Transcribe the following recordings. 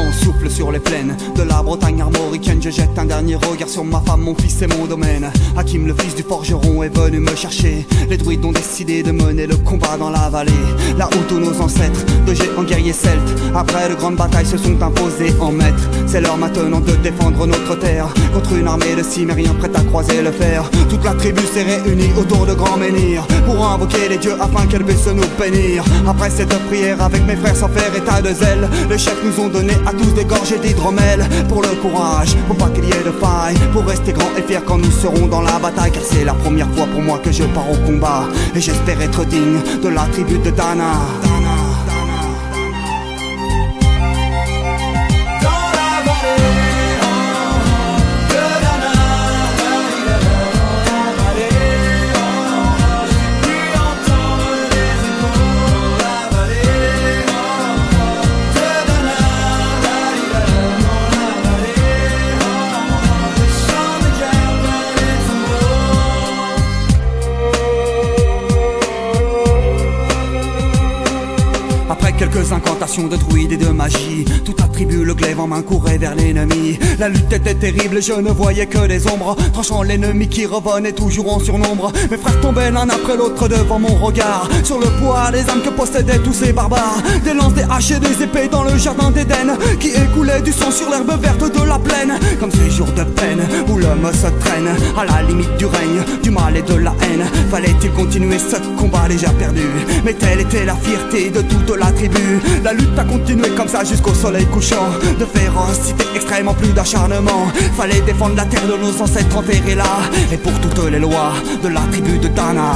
vent souffle sur les plaines de la Bretagne armoricaine. Je jette un dernier regard sur ma femme, mon fils et mon domaine. Hakim, le fils du forgeron, est venu me chercher. Les druides ont décidé de mener le combat dans la vallée, là où tous nos ancêtres, de géants guerriers celtes, après de grandes batailles se sont imposés en maîtres. C'est l'heure maintenant de défendre notre terre contre une armée de cimériens prête à croiser le fer. Toute la tribu s'est réunie autour de grands menhirs pour invoquer les dieux afin qu'elle puisse nous bénir. Après cette prière avec mes frères sans faire état de zèle, les chefs nous ont donné à tous des gorgées d'hydromel. Pour le courage, pour pas qu'il y ait de faille, pour rester grand et fier quand nous serons dans la bataille. Car c'est la première fois pour moi que je pars au combat, et j'espère être digne de la tribu de Dana. Quelques incantations de druides et de magie, toute la tribu, le glaive en main, courait vers l'ennemi. La lutte était terrible, je ne voyais que des ombres, tranchant l'ennemi qui revenait toujours en surnombre. Mes frères tombaient l'un après l'autre devant mon regard, sur le poids des âmes que possédaient tous ces barbares. Des lances, des haches et des épées dans le jardin d'Éden, qui écoulait du sang sur l'herbe verte de la plaine. Comme ces jours de peine où l'homme se traîne à la limite du règne, du mal et de la haine. Fallait-il continuer ce combat déjà perdu? Mais telle était la fierté de toute la tribu. La lutte a continué comme ça jusqu'au soleil couchant. De férocité extrême en plus d'acharnement. Fallait défendre la terre de nos ancêtres enterrés là, et pour toutes les lois de la tribu de Dana.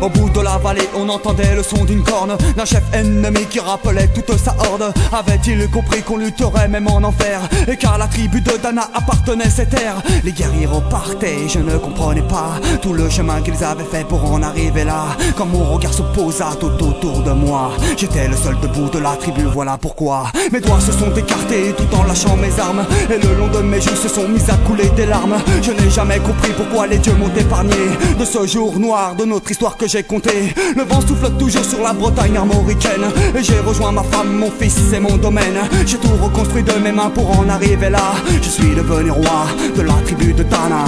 Au bout de la vallée, on entendait le son d'une corne, d'un chef ennemi qui rappelait toute sa horde. Avait-il compris qu'on lutterait même en enfer, et qu'à la tribu de Dana appartenait ces terres? Les guerriers repartaient, je ne comprenais pas tout le chemin qu'ils avaient fait pour en arriver là. Quand mon regard se posa tout autour de moi, j'étais le seul debout de la tribu, voilà pourquoi mes doigts se sont écartés tout en lâchant mes armes, et le long de mes joues se sont mis à couler des larmes. Je n'ai jamais compris pourquoi les dieux m'ont épargné de ce jour noir de notre histoire que j'ai compté. Le vent souffle toujours sur la Bretagne armoricaine, et j'ai rejoint ma femme, mon fils et mon domaine. J'ai tout reconstruit de mes mains pour en arriver là. Je suis devenu roi de la tribu de Dana.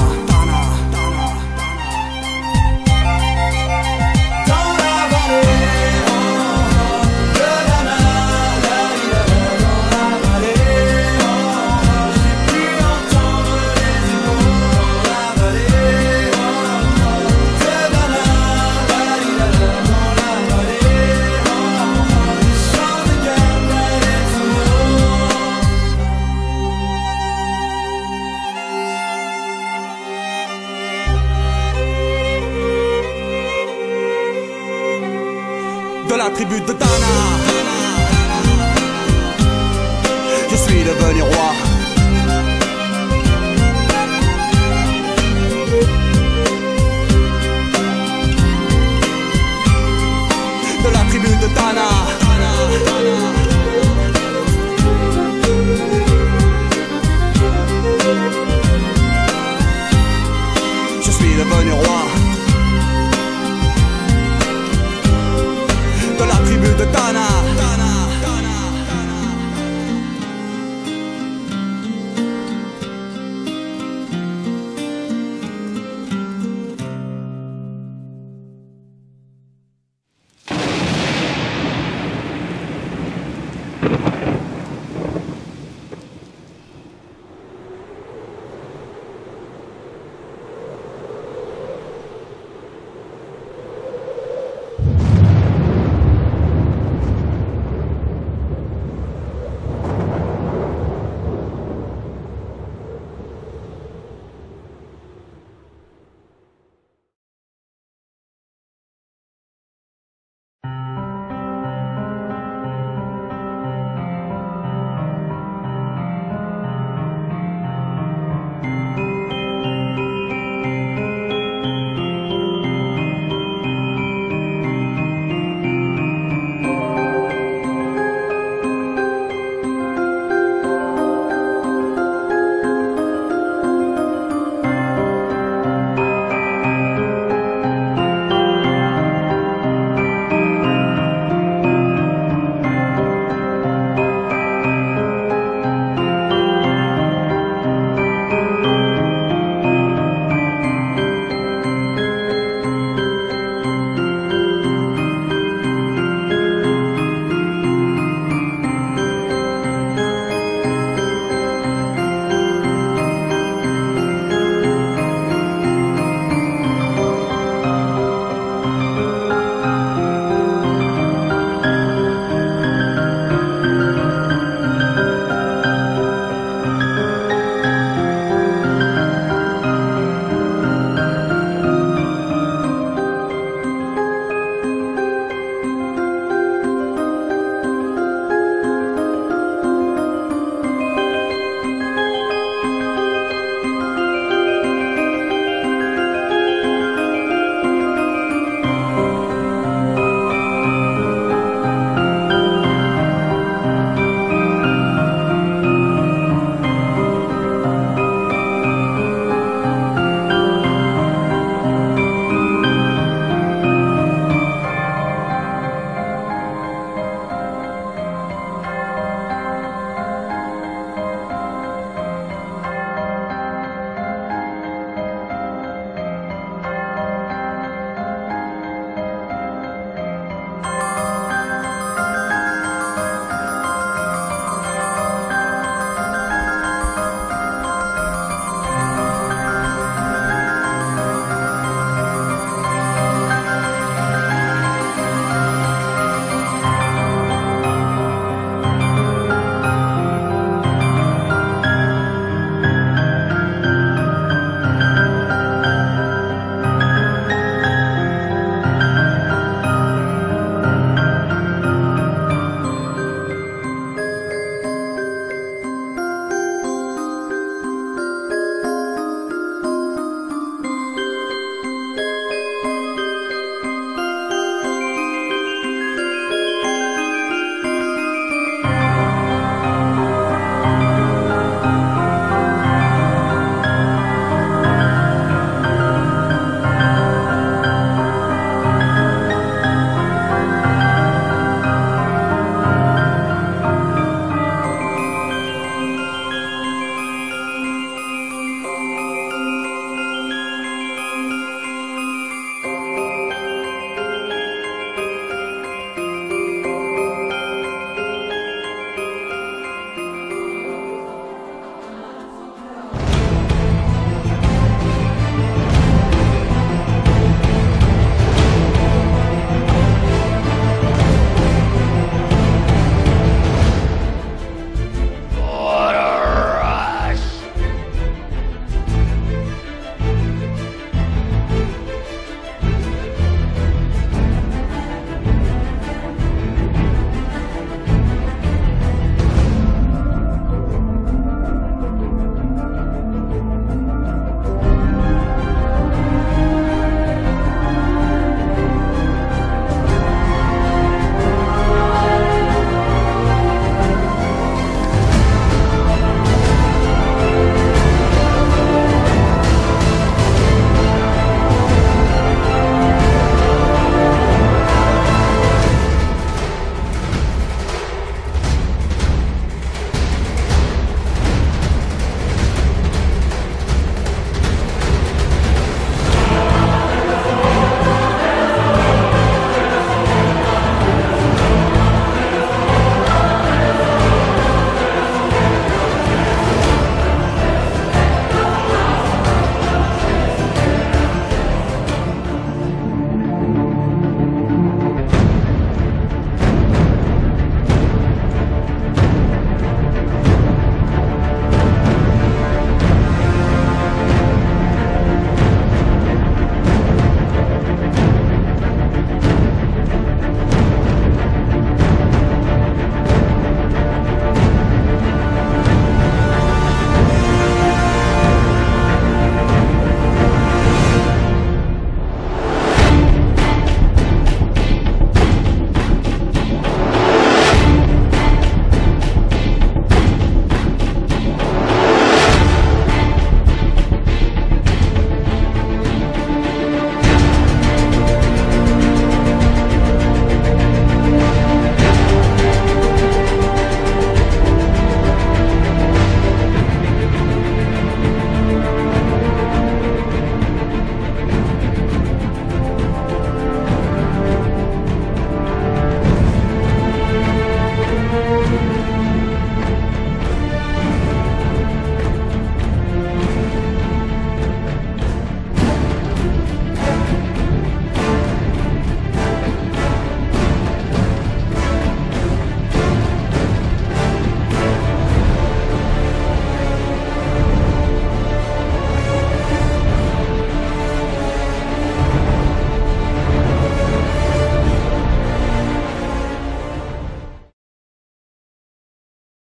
De la tribu de Dana, je suis devenu roi.